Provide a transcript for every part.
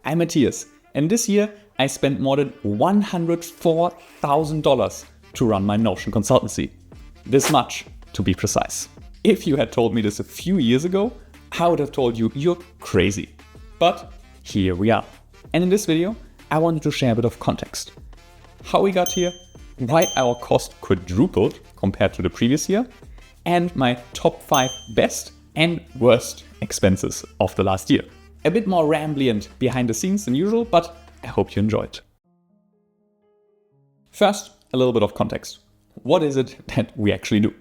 I'm Matthias, and this year I spent more than $104,000 to run my Notion Consultancy. This much, to be precise. If you had told me this a few years ago, I would have told you you're crazy. But here we are. And in this video, I wanted to share a bit of context. How we got here, why our cost quadrupled compared to the previous year, and my top 5 best and worst expenses of the last year. A bit more rambly and behind the scenes than usual, but I hope you enjoyed. First, a little bit of context. What is it that we actually do?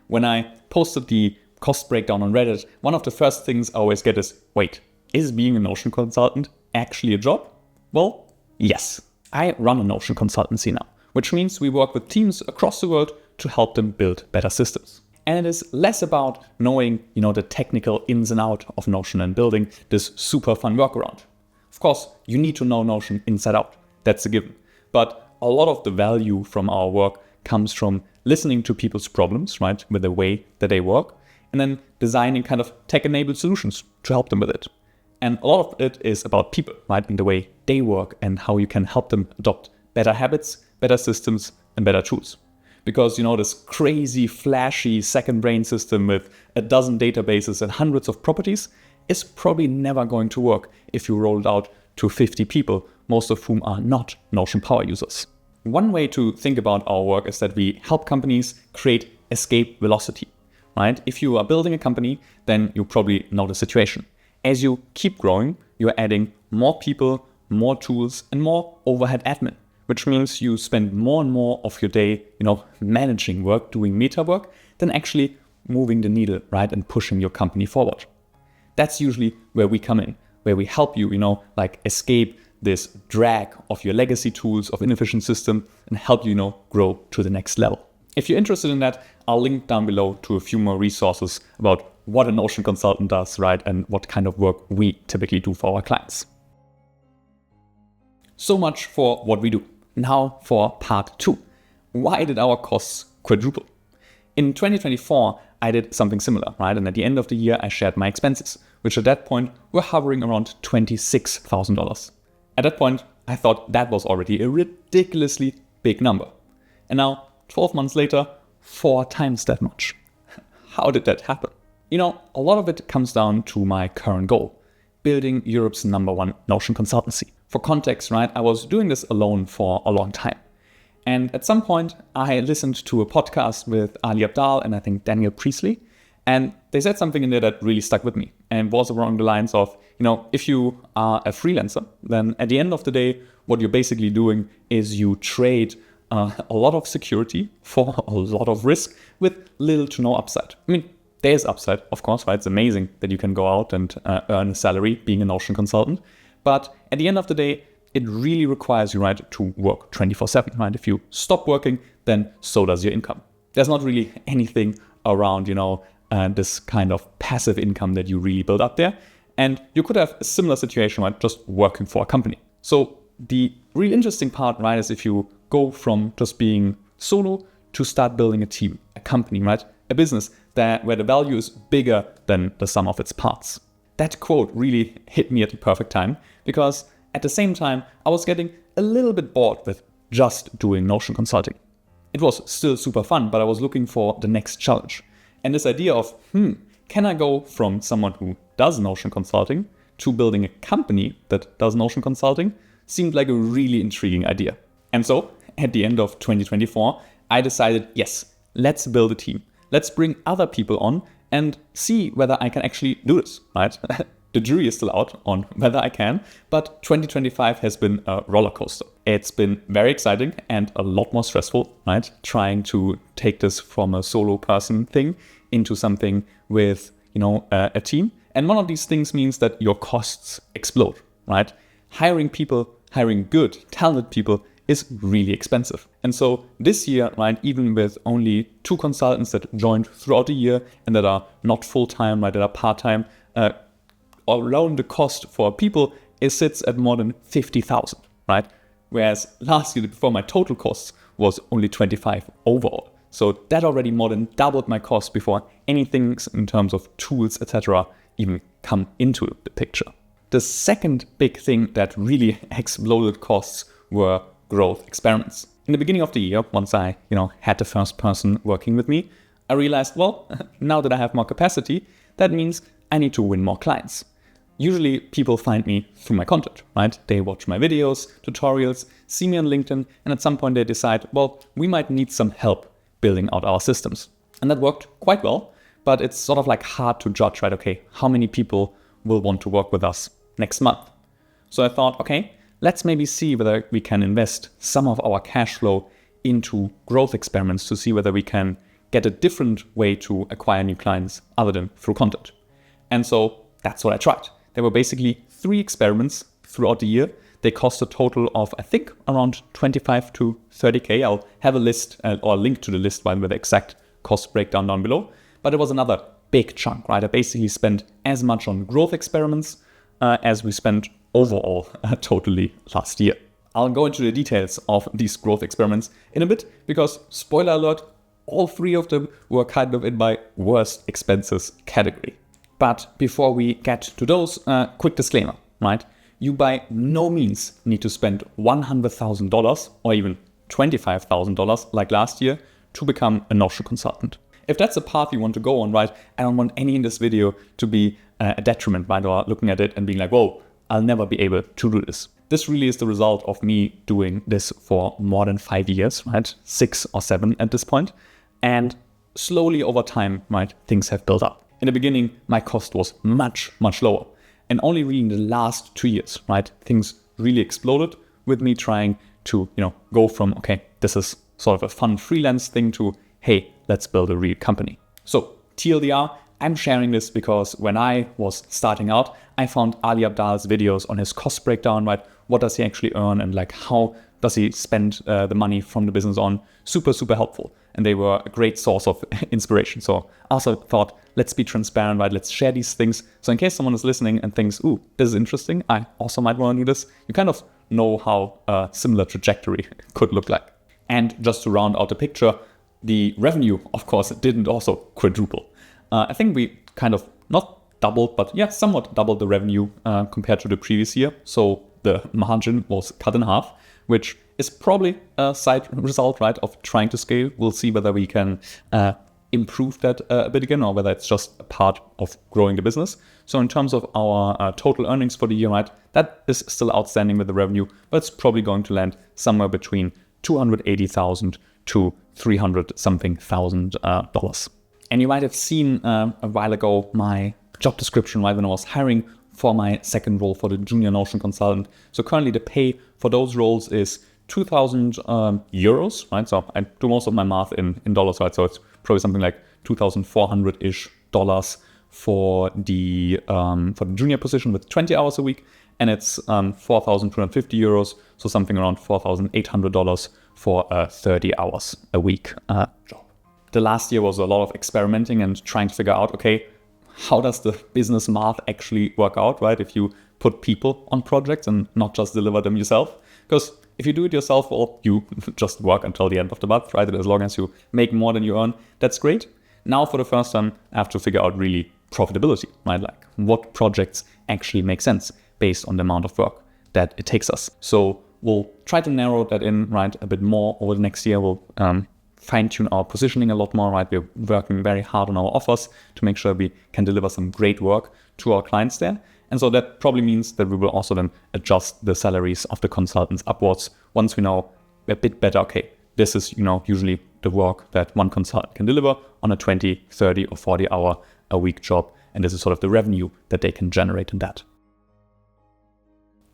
When I posted the cost breakdown on Reddit, one of the first things I always get is, wait, is being a Notion consultant actually a job? Well, yes. I run a Notion consultancy now, which means we work with teams across the world to help them build better systems. And it is less about knowing, the technical ins and outs of Notion and building this super fun workaround. Of course, you need to know Notion inside out. That's a given. But a lot of the value from our work comes from listening to people's problems, right, with the way that they work, and then designing kind of tech-enabled solutions to help them with it. And a lot of it is about people, right, in the way they work and how you can help them adopt better habits, better systems, and better tools. Because, this crazy, flashy second brain system with a dozen databases and hundreds of properties is probably never going to work if you roll it out to 50 people, most of whom are not Notion power users. One way to think about our work is that we help companies create escape velocity, right? If you are building a company, then you probably know the situation. As you keep growing, you're adding more people, more tools, and more overhead admin, which means you spend more and more of your day, managing work, doing meta work, than actually moving the needle, right, and pushing your company forward. That's usually where we come in, where we help you, escape this drag of your legacy tools, of inefficient system, and help you, grow to the next level. If you're interested in that, I'll link down below to a few more resources about what a Notion consultant does, right, and what kind of work we typically do for our clients. So much for what we do. Now for part 2. Why did our costs quadruple? In 2024, I did something similar, right? And at the end of the year, I shared my expenses, which at that point were hovering around $26,000. At that point, I thought that was already a ridiculously big number. And now, 12 months later, 4 times that much. How did that happen? A lot of it comes down to my current goal, building Europe's #1 Notion consultancy. For context, right, I was doing this alone for a long time. And at some point, I listened to a podcast with Ali Abdaal and I think Daniel Priestley. And they said something in there that really stuck with me and was along the lines of, if you are a freelancer, then at the end of the day, what you're basically doing is you trade a lot of security for a lot of risk with little to no upside. There's upside, of course, right? It's amazing that you can go out and earn a salary being a Notion consultant. But at the end of the day, it really requires you, right, to work 24/7, right? If you stop working, then so does your income. There's not really anything around, this kind of passive income that you really build up there. And you could have a similar situation, right, just working for a company. So the really interesting part, right, is if you go from just being solo to start building a team, a company, right, a business where the value is bigger than the sum of its parts. That quote really hit me at the perfect time because at the same time, I was getting a little bit bored with just doing Notion consulting. It was still super fun, but I was looking for the next challenge. And this idea of, can I go from someone who does Notion consulting to building a company that does Notion consulting seemed like a really intriguing idea. And so at the end of 2024, I decided, yes, let's build a team. Let's bring other people on and see whether I can actually do this, right? The jury is still out on whether I can, but 2025 has been a roller coaster. It's been very exciting and a lot more stressful, right? Trying to take this from a solo person thing into something with, a team. And one of these things means that your costs explode, right? Hiring good, talented people is really expensive. And so this year, right, even with only 2 consultants that joined throughout the year and that are not full-time, right, that are part-time, alone the cost for people, it sits at more than 50,000, right? Whereas last year, before, my total costs was only 25 overall. So that already more than doubled my cost before anything in terms of tools, etc., even come into the picture. The second big thing that really exploded costs were growth experiments. In the beginning of the year, once I, had the first person working with me, I realized, well, now that I have more capacity, that means I need to win more clients. Usually people find me through my content, right? They watch my videos, tutorials, see me on LinkedIn, and at some point they decide, well, we might need some help building out our systems. And that worked quite well, but it's sort of like hard to judge, right? Okay, how many people will want to work with us next month? So I thought, okay, let's maybe see whether we can invest some of our cash flow into growth experiments to see whether we can get a different way to acquire new clients other than through content. And so that's what I tried. There were basically 3 experiments throughout the year. They cost a total of, I think, around 25 to 30K. I'll have a list or a link to the list with the exact cost breakdown down below. But it was another big chunk, right? I basically spent as much on growth experiments as we spent overall totally last year. I'll go into the details of these growth experiments in a bit because, spoiler alert, all 3 of them were kind of in my worst expenses category. But before we get to those, quick disclaimer, right? You by no means need to spend $100,000 or even $25,000 like last year to become a Notion consultant. If that's a path you want to go on, right, I don't want any in this video to be a detriment, right, or looking at it and being like, whoa, I'll never be able to do this. This really is the result of me doing this for more than 5 years, right, 6 or 7 at this point. And slowly over time, right, things have built up. In the beginning, my cost was much, much lower. And only really in the last 2 years, right, things really exploded with me trying to, go from, okay, this is sort of a fun freelance thing to, hey, let's build a real company. So TLDR, I'm sharing this because when I was starting out, I found Ali Abdaal's videos on his cost breakdown, right? What does he actually earn and like how does he spend the money from the business on? Super, super helpful. And they were a great source of inspiration. So I also thought, let's be transparent, right? Let's share these things. So in case someone is listening and thinks, ooh, this is interesting, I also might want to do this, you kind of know how a similar trajectory could look like. And just to round out the picture, the revenue, of course, didn't also quadruple. I think we kind of not doubled, but yeah, somewhat doubled the revenue compared to the previous year. So the margin was cut in half, which is probably a side result, right, of trying to scale. We'll see whether we can improve that a bit again or whether it's just a part of growing the business. So in terms of our total earnings for the year, right, that is still outstanding with the revenue, but it's probably going to land somewhere between $280,000 to $300-something thousand dollars. And you might have seen a while ago my job description, right, when I was hiring for my second role for the junior Notion consultant. So currently the pay for those roles is 2,000 euros, right? So I do most of my math in dollars, right? So it's probably something like 2,400-ish dollars for the junior position with 20 hours a week. And it's 4,250 euros, so something around $4,800 for 30 hours a week job. The last year was a lot of experimenting and trying to figure out, okay, how does the business math actually work out, right? If you put people on projects and not just deliver them yourself. Because if you do it yourself, well, you just work until the end of the month, right? And as long as you make more than you earn, that's great. Now for the first time, I have to figure out really profitability, right? Like what projects actually make sense based on the amount of work that it takes us. So we'll try to narrow that in, right, a bit more over the next year. We'll fine-tune our positioning a lot more, right? We're working very hard on our offers to make sure we can deliver some great work to our clients there. And so that probably means that we will also then adjust the salaries of the consultants upwards once we know a bit better, okay, this is, usually the work that one consultant can deliver on a 20, 30 or 40 hour a week job. And this is sort of the revenue that they can generate in that.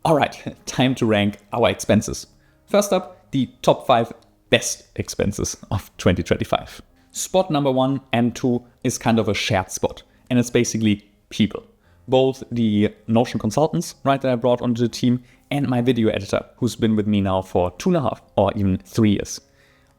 All right, time to rank our expenses. First up, the top 5 best expenses of 2025. Spot number 1 and 2 is kind of a shared spot, and it's basically people. Both the Notion consultants, right, that I brought onto the team, and my video editor, who's been with me now for 2.5 or even 3 years.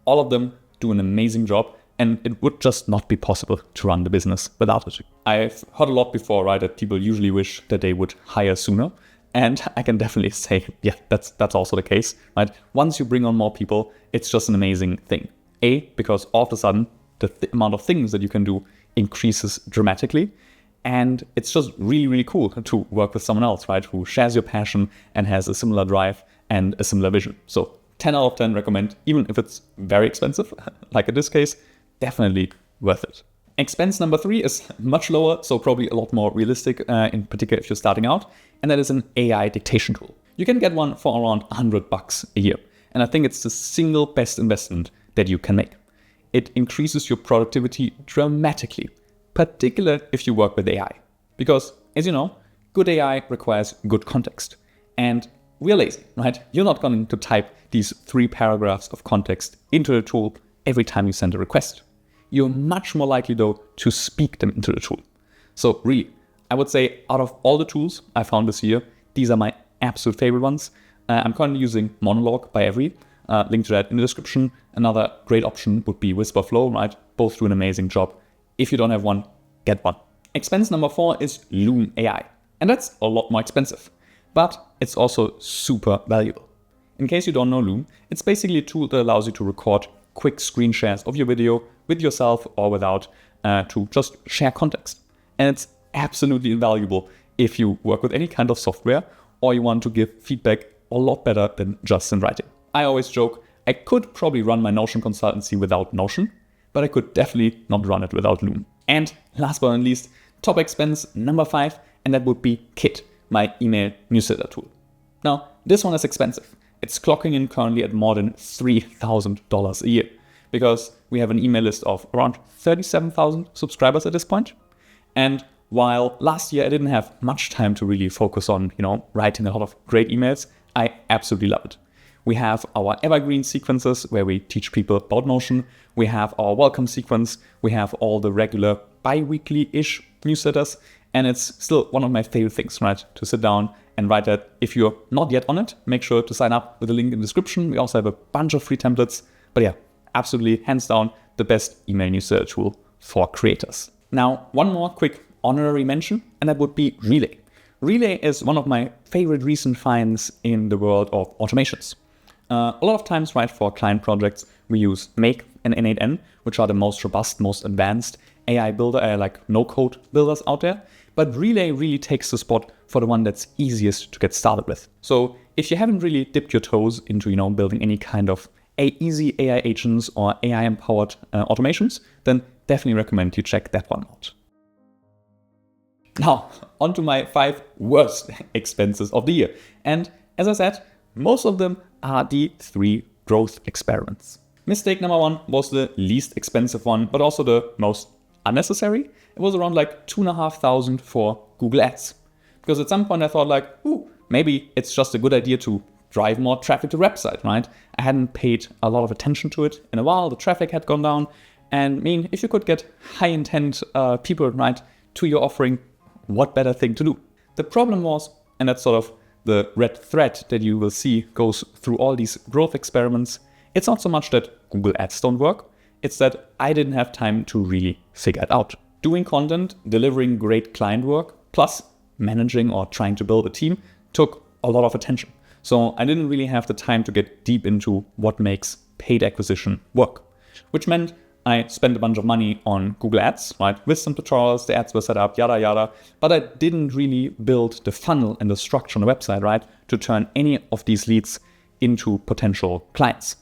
All of them do an amazing job, and it would just not be possible to run the business without it. I've heard a lot before, right, that people usually wish that they would hire sooner. And I can definitely say, yeah, that's also the case, right? Once you bring on more people, it's just an amazing thing. Because all of a sudden, the amount of things that you can do increases dramatically. And it's just really, really cool to work with someone else, right, who shares your passion and has a similar drive and a similar vision. So 10 out of 10 recommend, even if it's very expensive, like in this case, definitely worth it. Expense number 3 is much lower, so probably a lot more realistic, in particular if you're starting out, and that is an AI dictation tool. You can get one for around $100 a year, and I think it's the single best investment that you can make. It increases your productivity dramatically, particularly if you work with AI. Because, as you know, good AI requires good context. And we're lazy, right? You're not going to type these 3 paragraphs of context into the tool every time you send a request. You're much more likely, though, to speak them into the tool. So really, I would say out of all the tools I found this year, these are my absolute favorite ones. I'm currently using Monologue by Every. Link to that in the description. Another great option would be Whisperflow, right? Both do an amazing job. If you don't have one, get one. Expense number 4 is Loom AI. And that's a lot more expensive, but it's also super valuable. In case you don't know Loom, it's basically a tool that allows you to record quick screen shares of your video with yourself or without, to just share context. And it's absolutely invaluable if you work with any kind of software or you want to give feedback a lot better than just in writing. I always joke, I could probably run my Notion Consultancy without Notion, but I could definitely not run it without Loom. And last but not least, top expense number 5, and that would be Kit, my email newsletter tool. Now, this one is expensive. It's clocking in currently at more than $3,000 a year because we have an email list of around 37,000 subscribers at this point. And while last year I didn't have much time to really focus on, writing a lot of great emails, I absolutely love it. We have our evergreen sequences where we teach people about Notion. We have our welcome sequence. We have all the regular bi-weekly-ish newsletters. And it's still one of my favorite things, right? To sit down and write that. If you're not yet on it, make sure to sign up with the link in the description. We also have a bunch of free templates. But yeah, absolutely, hands down, the best email newsletter tool for creators. Now, one more quick honorary mention, and that would be Relay. Relay is one of my favorite recent finds in the world of automations. A lot of times, right, for client projects, we use Make and N8N, which are the most robust, most advanced AI builder, like no-code builders out there. But Relay really takes the spot for the one that's easiest to get started with. So if you haven't really dipped your toes into, building any kind of easy AI agents or AI-empowered automations, then definitely recommend you check that one out. Now, on to my 5 worst expenses of the year. And as I said, most of them are the 3 growth experiments. Mistake number 1 was the least expensive one, but also the most unnecessary. It was around like $2,500 for Google Ads. Because at some point I thought like, maybe it's just a good idea to drive more traffic to the website, right? I hadn't paid a lot of attention to it in a while. The traffic had gone down. And if you could get high intent people, right, to your offering, what better thing to do? The problem was, and that's sort of the red thread that you will see goes through all these growth experiments, it's not so much that Google Ads don't work, it's that I didn't have time to really figure it out. Doing content, delivering great client work, plus managing or trying to build a team took a lot of attention. So I didn't really have the time to get deep into what makes paid acquisition work, which meant I spent a bunch of money on Google Ads, right? With some tutorials, the ads were set up, yada, yada. But I didn't really build the funnel and the structure on the website, right? To turn any of these leads into potential clients.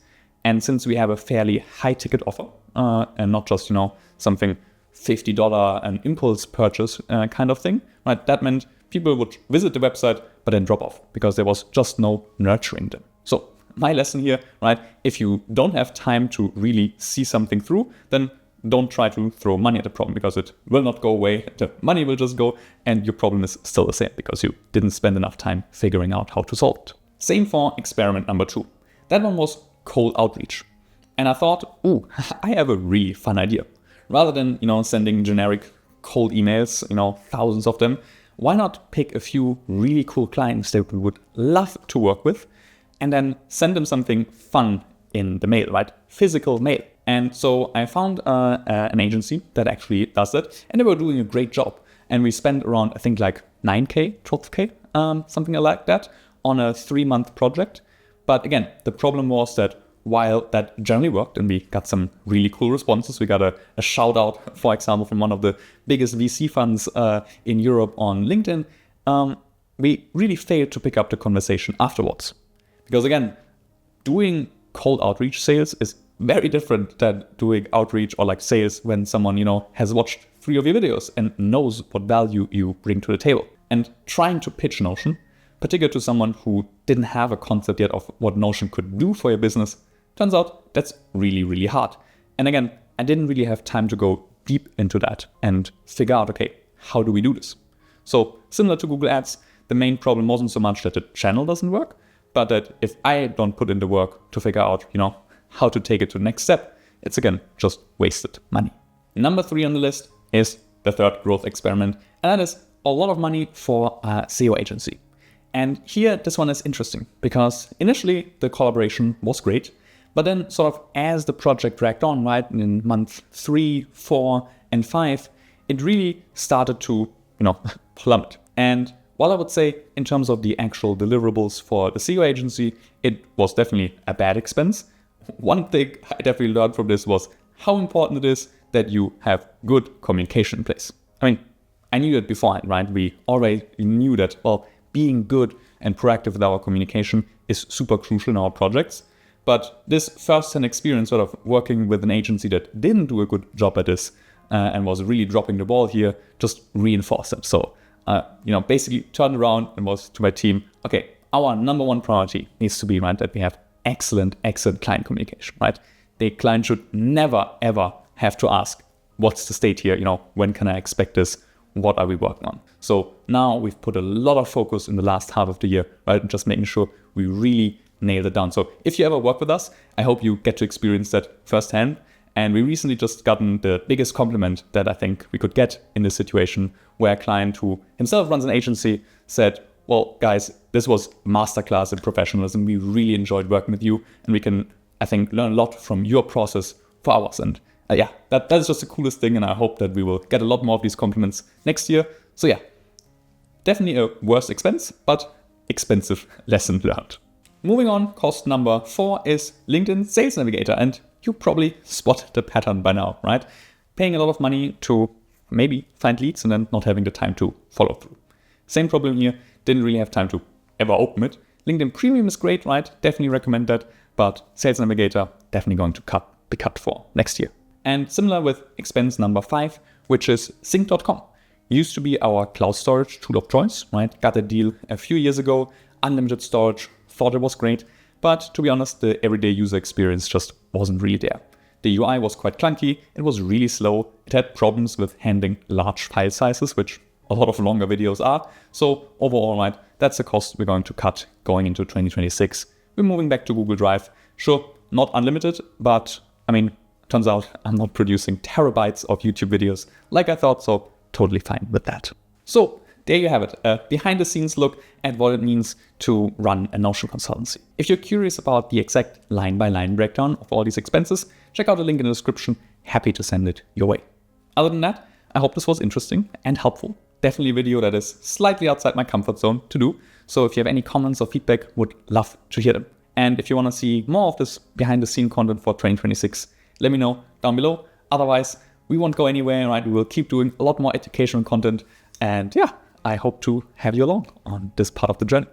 And since we have a fairly high ticket offer, and not just, something $50 an impulse purchase kind of thing, right? That meant people would visit the website, but then drop off because there was just no nurturing them. So my lesson here, right? If you don't have time to really see something through, then don't try to throw money at the problem because it will not go away. The money will just go and your problem is still the same because you didn't spend enough time figuring out how to solve it. Same for experiment number 2. That one was cold outreach. And I thought, I have a really fun idea. Rather than, sending generic cold emails, thousands of them, why not pick a few really cool clients that we would love to work with and then send them something fun in the mail, right? Physical mail. And so I found an agency that actually does that, and they were doing a great job. And we spent around, I think, like 9K, 12K, something like that, on a 3-month project. But again, the problem was that while that generally worked and we got some really cool responses, we got a shout out, for example, from one of the biggest VC funds in Europe on LinkedIn, we really failed to pick up the conversation afterwards. Because again, doing cold outreach sales is very different than doing outreach or like sales when someone, has watched 3 of your videos and knows what value you bring to the table. And trying to pitch Notion, particularly to someone who didn't have a concept yet of what Notion could do for your business, turns out that's really, really hard. And again, I didn't really have time to go deep into that and figure out, okay, how do we do this? So similar to Google Ads, the main problem wasn't so much that the channel doesn't work, but that if I don't put in the work to figure out, how to take it to the next step, it's again, just wasted money. Number 3 on the list is the third growth experiment, and that is a lot of money for a SEO agency. And here, this one is interesting because initially the collaboration was great, but then sort of as the project dragged on, right, in month 3, 4, and 5, it really started to, plummet. And while I would say in terms of the actual deliverables for the SEO agency, it was definitely a bad expense. One thing I definitely learned from this was how important it is that you have good communication in place. I mean, I knew that beforehand, right? We already knew that, being good and proactive with our communication is super crucial in our projects. But this first-hand experience sort of working with an agency that didn't do a good job at this and was really dropping the ball here just reinforced it. So, basically turned around and was to my team, okay, our number one priority needs to be, right, that we have excellent client communication, right? The client should never, ever have to ask, what's the state here? When can I expect this? What are we working on? So now we've put a lot of focus in the last half of the year, right? And just making sure we really nailed it down. So if you ever work with us, I hope you get to experience that firsthand. And we recently just gotten the biggest compliment that I think we could get in this situation, where a client who himself runs an agency said, well, guys, this was masterclass in professionalism. We really enjoyed working with you, and we can, I think, learn a lot from your process for ours. And that is just the coolest thing, and I hope that we will get a lot more of these compliments next year. So definitely a worse expense, but expensive lesson learned. Moving on, cost number 4 is LinkedIn Sales Navigator, and you probably spot the pattern by now, right? Paying a lot of money to maybe find leads and then not having the time to follow through. Same problem here, didn't really have time to ever open it. LinkedIn Premium is great, right? Definitely recommend that, but Sales Navigator definitely going to be cut for next year. And similar with expense number 5, which is sync.com. Used to be our cloud storage tool of choice, right? Got a deal a few years ago, unlimited storage, thought it was great, but to be honest, the everyday user experience just wasn't really there. The UI was quite clunky, it was really slow, it had problems with handling large file sizes, which a lot of longer videos are. So overall, right, that's a cost we're going to cut going into 2026. We're moving back to Google Drive. Sure, not unlimited, but turns out I'm not producing terabytes of YouTube videos like I thought, so totally fine with that. So there you have it, a behind the scenes look at what it means to run a Notion consultancy. If you're curious about the exact line-by-line breakdown of all these expenses, check out the link in the description. Happy to send it your way. Other than that, I hope this was interesting and helpful. Definitely a video that is slightly outside my comfort zone to do. So if you have any comments or feedback, would love to hear them. And if you want to see more of this behind the scene content for 2026, let me know down below. Otherwise, we won't go anywhere, right? We will keep doing a lot more educational content. And I hope to have you along on this part of the journey.